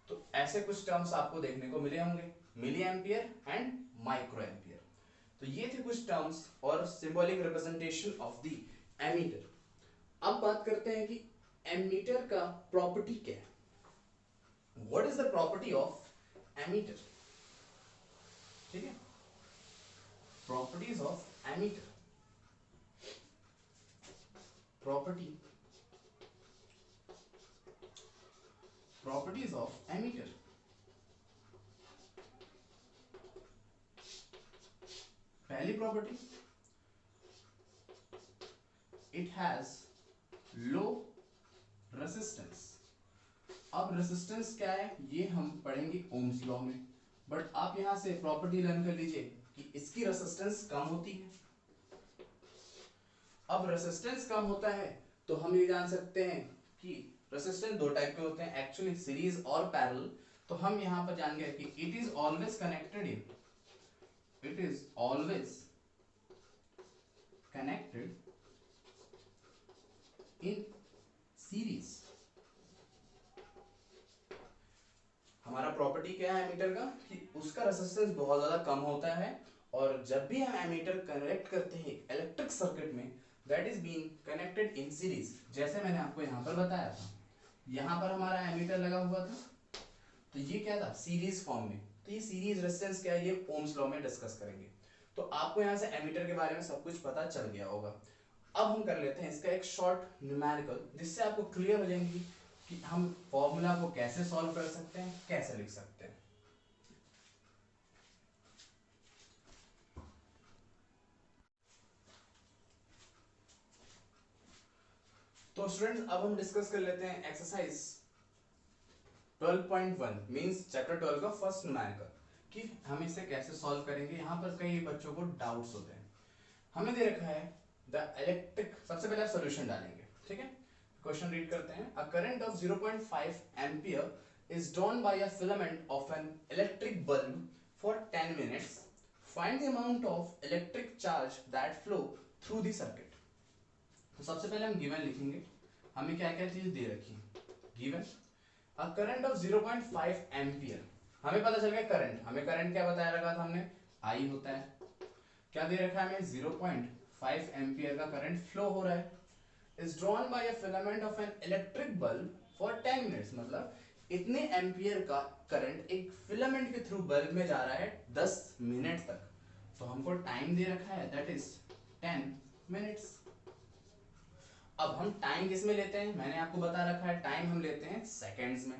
तो ऐसे कुछ टर्म्स आपको देखने को मिले होंगे, milli ampere and micro ampere. तो ये थे कुछ टर्म्स और symbolic representation of the ammeter. अब बात करते हैं कि एमीटर का प्रॉपर्टी क्या है। What is the property of ammeter. ठीक है, properties of ammeter. Properties of ammeter. पहली property, it has low resistance. अब रेसिस्टेंस क्या है ये हम पढ़ेंगे ओम्स लॉ में, बट आप यहां से प्रॉपर्टी लर्न कर लीजिए कि इसकी रेसिस्टेंस कम होती है। अब रेसिस्टेंस कम होता है तो हम ये जान सकते हैं कि रेसिस्टेंस दो टाइप के होते हैं एक्चुअली, सीरीज और पैरेलल। तो हम यहां पर जान गए कि it is always connected in series. हमारा प्रॉपर्टी क्या है एमीटर का कि उसका रेजिस्टेंस बहुत ज्यादा कम होता है, और जब भी हम एमीटर कनेक्ट करते हैं इलेक्ट्रिक सर्किट में, that is being connected in series. जैसे मैंने आपको यहां पर बताया था, यहां पर हमारा एमीटर लगा हुआ था, तो ये क्या था, सीरीज फॉर्म में। तो ये सीरीज रेजिस्टेंस क्या है, ये ओम्स लॉ में डिस्कस करेंगे। तो आपको यहां से एमीटर के बारे में सब कुछ पता चल गया होगा। अब हम कर लेते हैं इसका एक शॉर्ट न्यूमेरिकल, जिससे आपको क्लियर हो जाएंगी कि हम फॉर्मूला को कैसे सॉल्व कर सकते हैं, कैसे लिख सकते हैं। तो स्टूडेंट्स अब हम डिस्कस कर लेते हैं एक्सरसाइज 12.1 मींस चैप्टर 12 का फर्स्ट न्यूमेरिकल, कि हम इसे कैसे सॉल्व करेंगे। यहां पर कई बच्चों को डाउट्स होते हैं। हमें दे रखा है द इलेक्ट्रिक, सबसे पहले आप सॉल्यूशन डालेंगे, ठीक है। क्वेश्चन रीड करते हैं। A current of 0.5 ampere is drawn by a filament of an electric bulb for 10 minutes. Find the amount of electric charge that flow through the circuit. तो सबसे पहले हम गिवन लिखेंगे, हमें क्या क्या चीज दे रखी है। Given a current of 0.5 ampere, हमें पता चल गया करंट, हमें करंट क्या बताया रखा था हमने, आई होता है। क्या दे रखा है हमें, 0.5 एम्पियर का करंट फ्लो हो रहा है। Is drawn by a filament of an electric bulb for 10 minutes, मतलब इतने एम्पियर का करंट एक फिलामेंट के थ्रू बल्ब में जा रहा है 10 मिनट तक। तो हमको टाइम दे रखा है दैट इज 10 मिनट्स। अब हम टाइम किस में लेते हैं, मैंने आपको बता रखा है टाइम हम लेते हैं सेकंड्स में।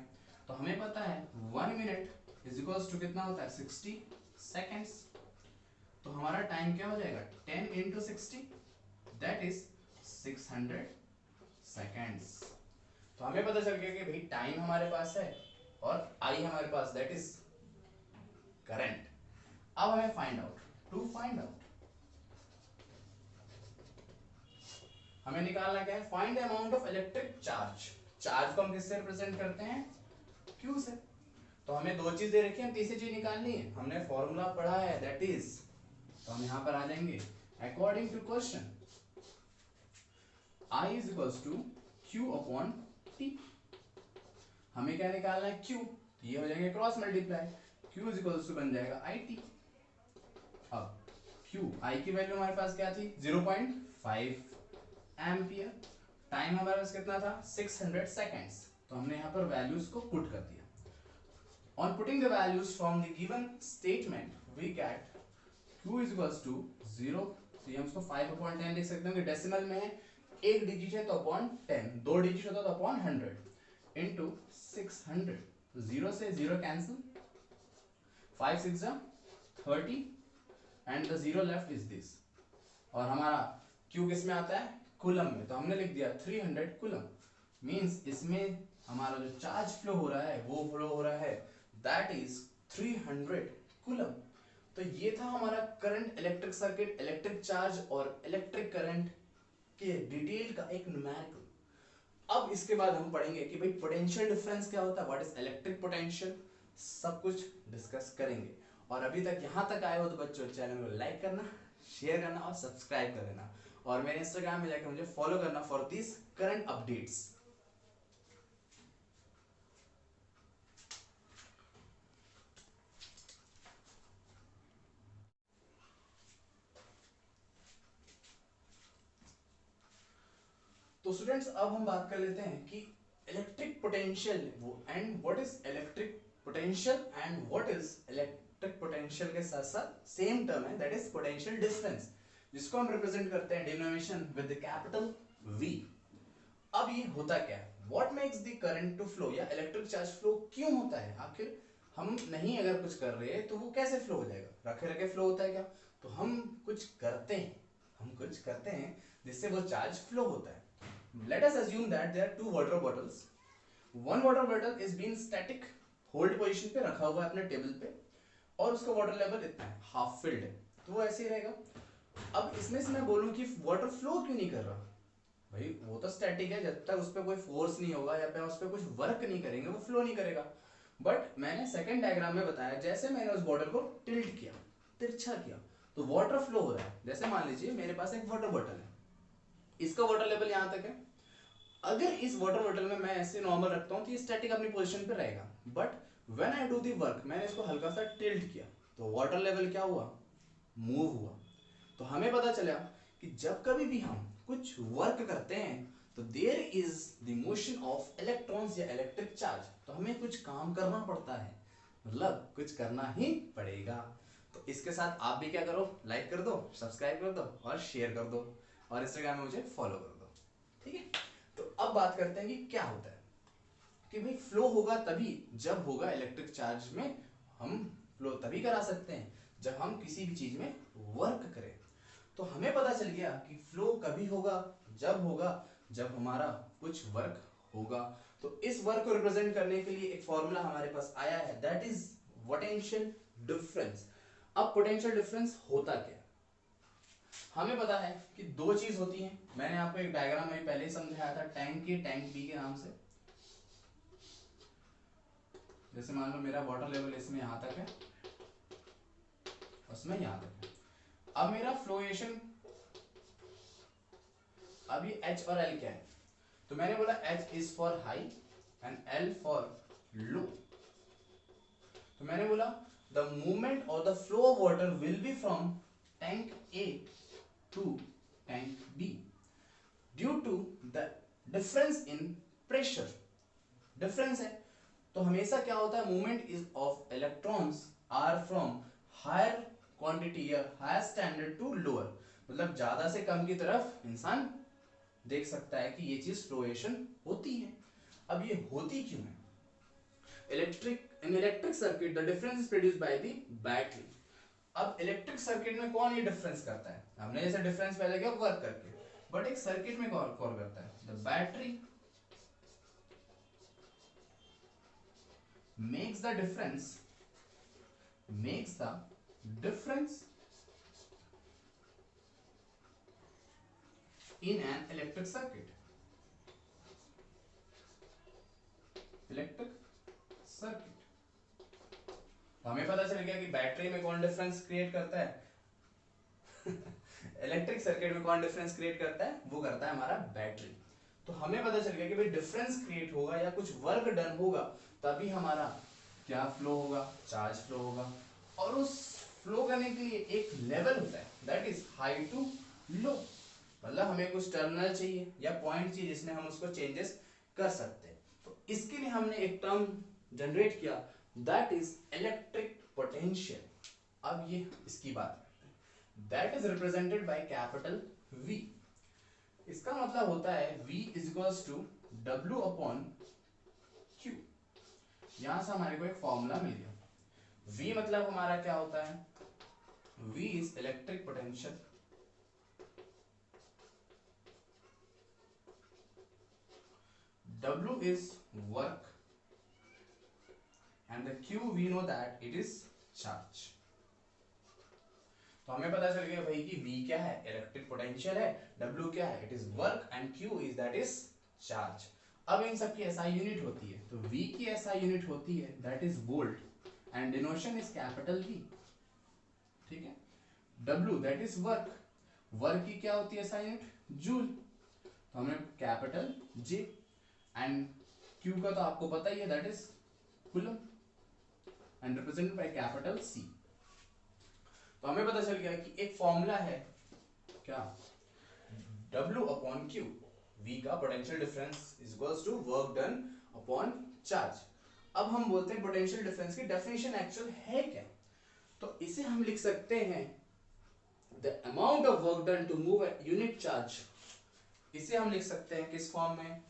तो हमें पता है 1 मिनट इज इक्वल्स टू कितना होता है, 60 सेकंड्स। तो हमारा टाइम क्या हो जाएगा, 10 इंटू 60 दैट इज 600 सेकंड्स। तो हमें पता चल गया कि भाई टाइम हमारे पास है और आई हमारे पास दैट इज करंट। अब हमें फाइंड आउट हमें निकालना क्या है, find the amount of electric charge. Charge को हम किससे रिप्रेजेंट करते हैं, क्यू से। तो हमें दो चीज दे रखी है, हम तीसरी चीज निकालनी है। हमने फॉर्मूला पढ़ा है दैट इज, तो हम यहां पर आ जाएंगे according to question I is equals to Q upon T। हमें क्या निकालना है, Q, तो ये हो जाएंगे cross multiply, Q is equals to बन जाएगा IT। अब Q, I की वैल्यू हमारे पास क्या थी, 0.5 एम्पियर। टाइम हमारे पास कितना था, 600 सेकेंड्स। तो हमने यहाँ पर वैल्यूज को पुट कर दिया। On putting the values from the given statement, we get Q is equals to 0, तो ये हम इसको 5/10 लिख सकते हैं कि डेसिमल में है, एक डिजिट है तो अपॉन 10, दो डिजिट होता तो अपॉन 100 इंटू 600। तो 0 से 0 cancel, 5 6 30 and the 0 left is this. और हमारा Q किस में आता है, कूलम में, तो हमने लिख दिया 300 कूलम। मींस इसमें हमारा जो चार्ज फ्लो हो रहा है वो फ्लो हो रहा है दैट इज 300 कूलम। तो ये था हमारा current, electric circuit, electric charge और इलेक्ट्रिक करंट के डिटेल का एक न्यूमेरिकल। अब इसके बाद हम पढ़ेंगे कि भाई पोटेंशियल डिफरेंस क्या होता है, व्हाट इज इलेक्ट्रिक पोटेंशियल, सब कुछ डिस्कस करेंगे। और अभी तक यहां तक आए हो तो बच्चों चैनल को लाइक करना, शेयर करना और सब्सक्राइब कर देना, और मेरे इंस्टाग्राम में जाकर मुझे फॉलो करना फॉर दिस करंट अपडेट्स। तो स्टूडेंट्स अब हम बात कर लेते हैं कि electric potential and what is electric potential and what is electric potential के साथ साथ सेम टर्म है दैट इज पोटेंशियल डिफरेंस, जिसको हम रिप्रेजेंट करते हैं denomination with the capital V। अब ये होता क्या है, what makes the current to flow, या इलेक्ट्रिक चार्ज फ्लो क्यों होता है, आखिर हम नहीं अगर कुछ कर रहे हैं तो वो कैसे फ्लो हो जाएगा, रखे रखे फ्लो होता है क्या, तो हम कुछ करते हैं जिससे वो चार्ज फ्लो होता है। Let us assume that there are two water bottles. One water bottle is being static, hold position पे रखा हुआ है अपने टेबल पे, और उसका वाटर लेवल इतना है, हाफ फिल्ड है, तो वो ऐसे ही रहेगा। अब इसमें से मैं बोलूं कि वाटर फ्लो क्यों नहीं कर रहा, भाई वो तो स्टैटिक है, जब तक उस पर कोई फोर्स नहीं होगा या फिर उस पर कुछ वर्क नहीं करेंगे वो फ्लो नहीं करेगा। बट मैंने सेकंड डायग्राम में बताया, जैसे मैंने उस बॉटल को टिल्ट किया, तिरछा किया, तो वाटर फ्लो हो रहा है। जैसे मान लीजिए मेरे पास एक वाटर बॉटल है, इसका वाटर लेवल यहां तक है। अगर इस वाटर बॉटल में मैं ऐसे नॉर्मल रखता हूं तो ये स्टैटिक अपनी पोजीशन पे रहेगा, but when I do the work, मैंने इसको हल्का सा टिल्ट किया तो वाटर लेवल क्या हुआ, मूव हुआ। तो हमें पता चला कि जब कभी भी हम कुछ वर्क करते हैं तो there is the motion of electrons या इलेक्ट्रिक चार्ज, तो हमें कुछ काम करना पड़ता है, मतलब कुछ करना ही पड़ेगा। तो इसके साथ आप भी क्या करो, लाइक कर दो, सब्सक्राइब कर दो और शेयर कर दो और इंस्टाग्राम में मुझे फॉलो कर दो, ठीक है। तो अब बात करते हैं कि क्या होता है, कि भाई फ्लो होगा तभी जब होगा इलेक्ट्रिक चार्ज में, हम फ्लो तभी करा सकते हैं जब हम किसी भी चीज में वर्क करें। तो हमें पता चल गया कि फ्लो कभी होगा, जब हमारा कुछ वर्क होगा। तो इस वर्क को रिप्रेजेंट करने के लिए एक फॉर्मूला हमारे पास आया है, दैट इज पोटेंशियल डिफरेंस। अब पोटेंशियल डिफरेंस होता क्या है, हमें पता है कि दो चीज होती हैं। मैंने आपको एक डायग्राम में पहले ही समझाया था, टैंक के टैंक बी के नाम से। जैसे मान लो मेरा वाटर लेवल इसमें यहां तक है, उसमें यहां तक है। अब मेरा फ्लोएशन, अब ये H और L क्या है, तो मैंने बोला H is for high and L for low. तो मैंने बोला द मूवमेंट और the flow of water will be from tank A to tank B due to the difference in pressure. Difference है तो हमेशा क्या होता है, movement is of electrons are from higher quantity या हायर स्टैंडर्ड टू लोअर, मतलब ज्यादा से कम की तरफ इंसान देख सकता है कि ये चीज फ्लोएशन होती है। अब ये होती क्यों है, इन electric circuit the difference is produced by the battery. अब इलेक्ट्रिक सर्किट में कौन ये डिफरेंस करता है, हमने जैसे डिफरेंस पहले किया वर्क करके, बट एक सर्किट में कौन करता है, the battery makes the difference in an electric circuit, तो हमें पता चल गया कि बैटरी में कौन डिफरेंस क्रिएट करता है इलेक्ट्रिक सर्किट में कौन डिफरेंस क्रिएट करता है, वो करता है हमारा बैटरी। तो हमें पता चल गया कि भाई डिफरेंस क्रिएट होगा या कुछ वर्क डन होगा तभी हमारा क्या फ्लो होगा, चार्ज फ्लो होगा। और उस फ्लो करने के लिए एक लेवल होता है, that is high to low, मतलब हमें कुछ टर्मिनल चाहिए या पॉइंट चाहिए जिसमें हम उसको चेंजेस कर सकते हैं। तो इसके लिए हमने एक टर्म जनरेट किया, दैट इज इलेक्ट्रिक पोटेंशियल। अब ये इसकी बात करते हैं, that is represented by capital V। इसका मतलब होता है V is equals to W upon Q। यहां से हमारे को एक फॉर्मूला मिल गया। V मतलब हमारा क्या होता है, V is electric potential, W is work and the Q we know that it is charge। तो हमें पता चल गया भाई कि V क्या है, इलेक्ट्रिक पोटेंशियल है, W क्या है, it is work and Q is that is charge. अब इन सब की SI यूनिट होती है, तो V की SI यूनिट होती है that is volt and डिनोशन is capital V, ठीक है। W that is work, work की क्या होती है SI यूनिट, जूल, तो हमें कैपिटल J एंड Q का तो आपको पता ही है that is coulomb and represented by capital C। तो हमें पता चल गया कि एक फॉर्मूला है क्या, W अपॉन Q, V का potential difference is equals to work done upon charge. अब हम बोलते हैं पोटेंशियल डिफरेंस की डेफिनेशन एक्चुअल है क्या, तो इसे हम लिख सकते हैं the amount of work done to move a unit charge. इसे हम लिख सकते हैं किस फॉर्म में,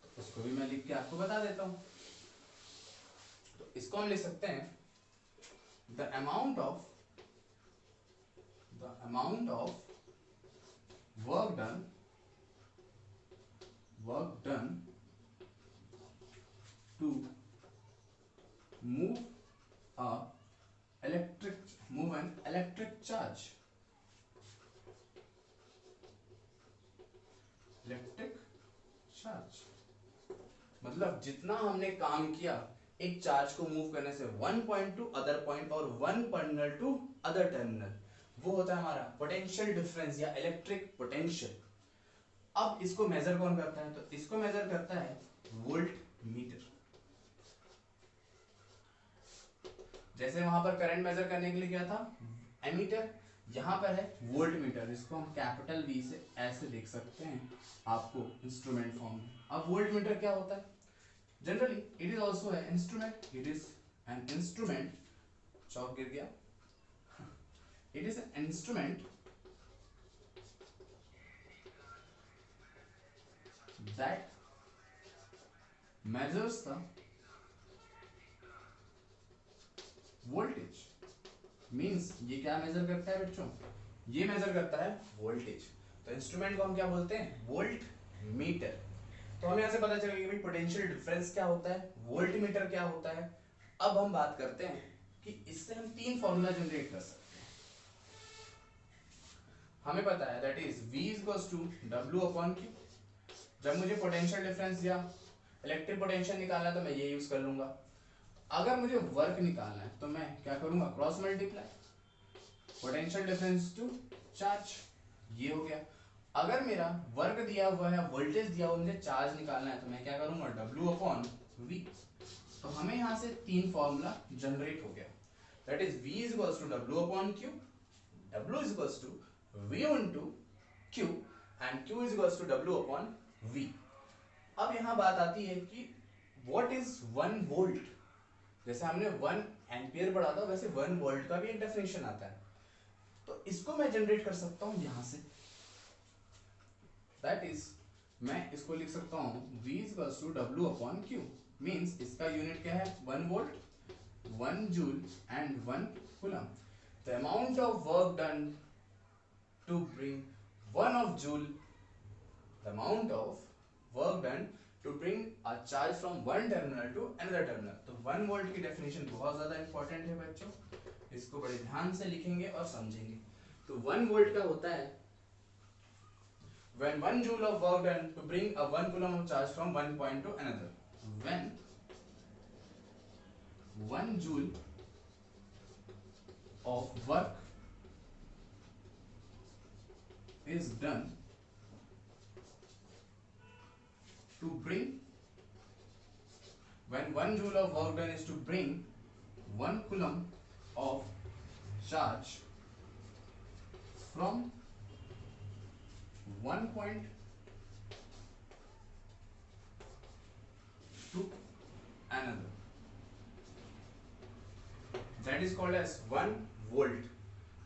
तो उसको भी मैं लिख के आपको बता देता हूं। तो इसको हम लिख सकते हैं the amount of work done to move an electric charge charge. मतलब जितना हमने काम किया एक चार्ज को मूव करने से one point to other point और one terminal to other terminal, वो होता है हमारा पोटेंशियल डिफरेंस या इलेक्ट्रिक पोटेंशियल। अब इसको मेजर कौन करता है? तो इसको मेजर करता है वोल्ट मीटर। जैसे वहां पर करंट मेजर करने के लिए क्या था? एमीटर। यहां पर है वोल्ट मीटर, इसको हम कैपिटल वी से ऐसे लिख सकते हैं आपको इंस्ट्रूमेंट फॉर्म में। अब वोल्ट मीटर क्या होता है? Generally it is also an instrument, it is an instrument, chalk गिर गया, it is an instrument that measures the voltage। Means ये क्या मेजर करता है बच्चों? ये मेजर करता है वोल्टेज। तो इंस्ट्रूमेंट को हम क्या बोलते हैं? Volt meter. तो हमें यहां से पता चल गया कि भाई पोटेंशियल डिफरेंस क्या होता है, वोल्ट मीटर क्या होता है। अब हम बात करते हैं कि इससे हम तीन फॉर्मूला जनरेट कर सकते हैं। हमें पता है that is V equals to W upon Q। जब मुझे पोटेंशियल डिफरेंस या इलेक्ट्रिक पोटेंशियल निकालना है तो मैं ये यूज कर लूंगा। अगर मुझे वर्क निकालना है तो मैं क्या करूंगा? Cross multiply, potential difference to charge, ये हो गया। अगर मेरा वर्क दिया हुआ है, वोल्टेज दिया हुआ, मुझे चार्ज निकालना है तो मैं क्या करूंगा? W upon V। तो हमें यहां से तीन फॉर्मूला जनरेट हो गया, that is V equals to W upon Q, W equals to V into Q and Q equals to W upon V। अब यहां बात आती है कि व्हाट इज 1 वोल्ट। जैसे हमने 1 एम्पियर पढ़ा था वैसे 1 वोल्ट का भी एक डेफिनेशन आता है। तो इसको मैं जनरेट कर सकता हूं यहां से, दैट इज मैं इसको लिख सकता हूं V equals to W upon Q। Means इसका यूनिट क्या है? 1 volt, 1 joule and 1 coulomb. The amount of work done to bring 1 of joule, the amount of work done to bring a charge from one terminal to another terminal। तो 1 volt की definition बहुत ज्यादा important है बच्चों, इसको बड़े ध्यान से लिखेंगे और समझेंगे। तो 1 वोल्ट का होता है when 1 joule of work done to bring a 1 coulomb of charge from one point to another। when 1 joule of work is done to bring, when 1 joule of work done is to bring 1 coulomb of charge from one point to another, that is called as 1 volt।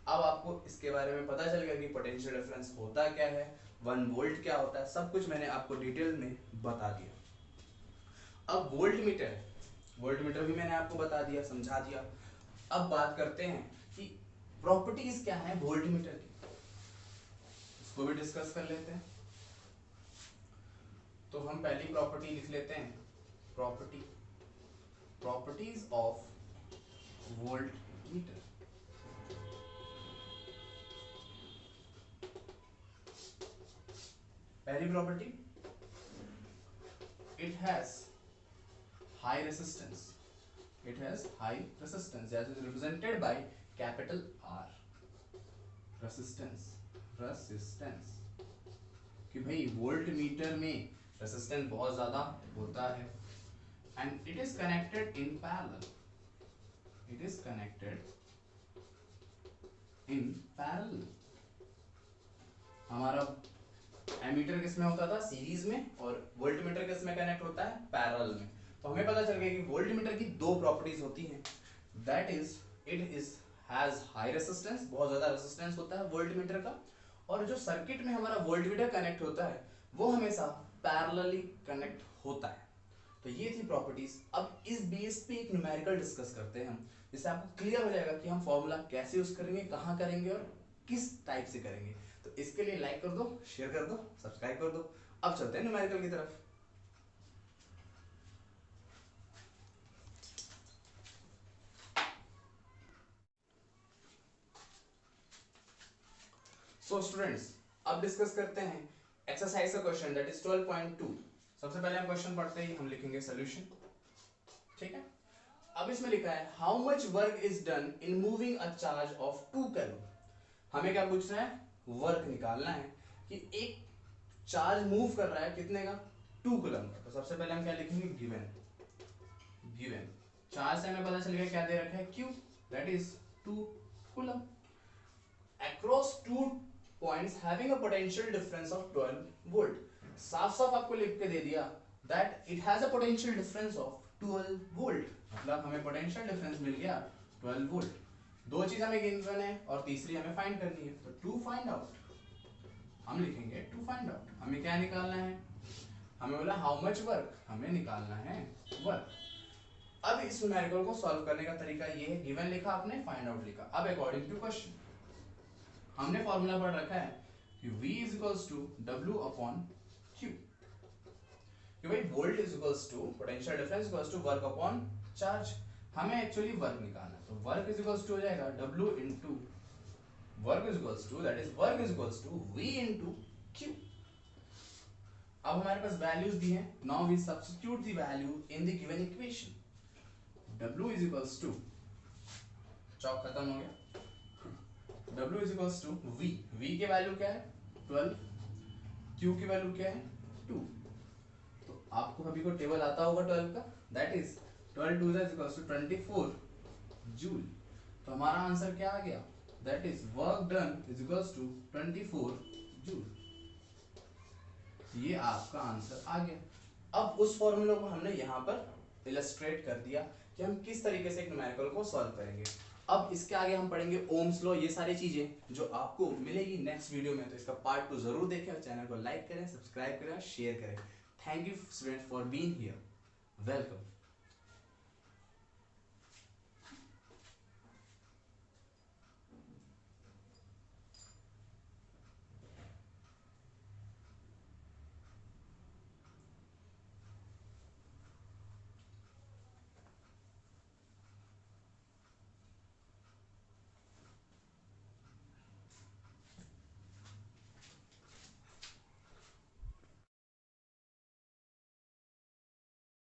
अब आपको इसके बारे में पता चल गया कि potential difference होता क्या है, 1 वोल्ट क्या होता है, सब कुछ मैंने आपको डिटेल में बता दिया। अब वोल्ट मीटर, वोल्ट मीटर भी मैंने आपको बता दिया, समझा दिया। अब बात करते हैं कि प्रॉपर्टीज क्या है वोल्ट मीटर की, इसको भी डिस्कस कर लेते हैं। तो हम पहली प्रॉपर्टी लिख लेते हैं, प्रॉपर्टीज ऑफ वोल्ट मीटर। पहली property, it has high resistance, it has high resistance that is represented by capital R। resistance कि भाई वोल्ट मीटर में रेसिस्टेंस बहुत ज्यादा होता है and it is connected in parallel, it is connected in parallel। हमारा ammeter किसमें होता था? सीरीज में, और वोल्ट मीटर किसमें कनेक्ट होता है? पैरेलल में। तो हमें पता चल गया कि वोल्ट मीटर की दो प्रॉपर्टीज होती हैं, that is it is has high resistance, बहुत ज्यादा रेसिस्टेंस होता है वोल्ट मीटर का, और जो सर्किट में हमारा वोल्ट मीटर कनेक्ट होता है वो हमेशा पैरेलली कनेक्ट होता है। तो ये थी प्रॉपर्टीज। अब इस बेस पे एक न्यूमेरिकल डिस्कस करते हैं हम, जिससे आपको क्लियर हो जाएगा कि हम फॉर्मूला कैसे यूज करेंगे, कहां करेंगे और किस टाइप से करेंगे। तो इसके लिए लाइक कर दो, शेयर कर दो, सब्सक्राइब कर दो। अब चलते हैं न्यूमेरिकल की तरफ। सो स्टूडेंट्स, अब डिस्कस करते हैं एक्सरसाइज का क्वेश्चन, दैट इज 12.2। सबसे पहले हम क्वेश्चन पढ़ते ही हम लिखेंगे सोल्यूशन, ठीक है। अब इसमें लिखा है how much work is done in moving a charge of 2 coulomb. हमें क्या पूछ रहा है, वर्क निकालना है कि एक चार्ज मूव कर रहा है कितने का, 2 कूलम का। तो सबसे पहले हम क्या लिखेंगे, गिवन चार्ज से हमें पता चल गया क्या दे रखा है, Q, that is 2 coulomb across 2 points having a potential difference of 12 volt. साफ साफ आपको लिख के दे दिया that it has a potential difference of 12 volt, मतलब हमें पोटेंशियल डिफरेंस मिल गया 12 वोल्ट। दो चीज हमें गिवन है और तीसरी हमें फाइंड करनी है, तो टू फाइंड आउट हम लिखेंगे, टू फाइंड आउट हमें क्या निकालना है, हमें बोला हाउ मच वर्क, हमें निकालना है वर्क। अब इस न्यूमेरिकल को सॉल्व करने का तरीका ये है, गिवन लिखा आपने, फाइंड आउट लिखा। अब अकॉर्डिंग टू क्वेश्चन हमने फॉर्मूला पढ़ रखा है कि V is equals to W upon Q, कि भाई volt is equals to potential difference equals to work upon charge. हमें एक्चुअली वर्क निकालना है, तो वर्क इज इक्वल्स टू हो जाएगा W into work is equals to, that is work is equals to V into Q। अब हमारे पास values दी हैं, now we substitute the value in the given equation. W is equals to, chalk खत्म हो गया, W is equals to V, V की value क्या है 12, Q की वैल्यू क्या है 2। तो आपको अभी को टेबल आता होगा 12 का, that is 12 2 is equals to 24 joule. तो हमारा आंसर क्या आ गया, that is work done is equals to 24 joule. ये आपका आंसर आ गया। अब उस फॉर्मूला को हमने यहाँ पर इलस्ट्रेट कर दिया कि हम किस तरीके से एक न्यूमेरिकल को सॉल्व करेंगे। अब इसके आगे हम पढ़ेंगे ओम्स लॉ, ये सारी चीजें जो आपको मिलेगी नेक्स्ट वीडियो में। तो इसका पार्ट 2 जरूर देखें और चैनल को लाइक करें, सब्सक्राइब करें और शेयर करें। Thank you student for being here, welcome.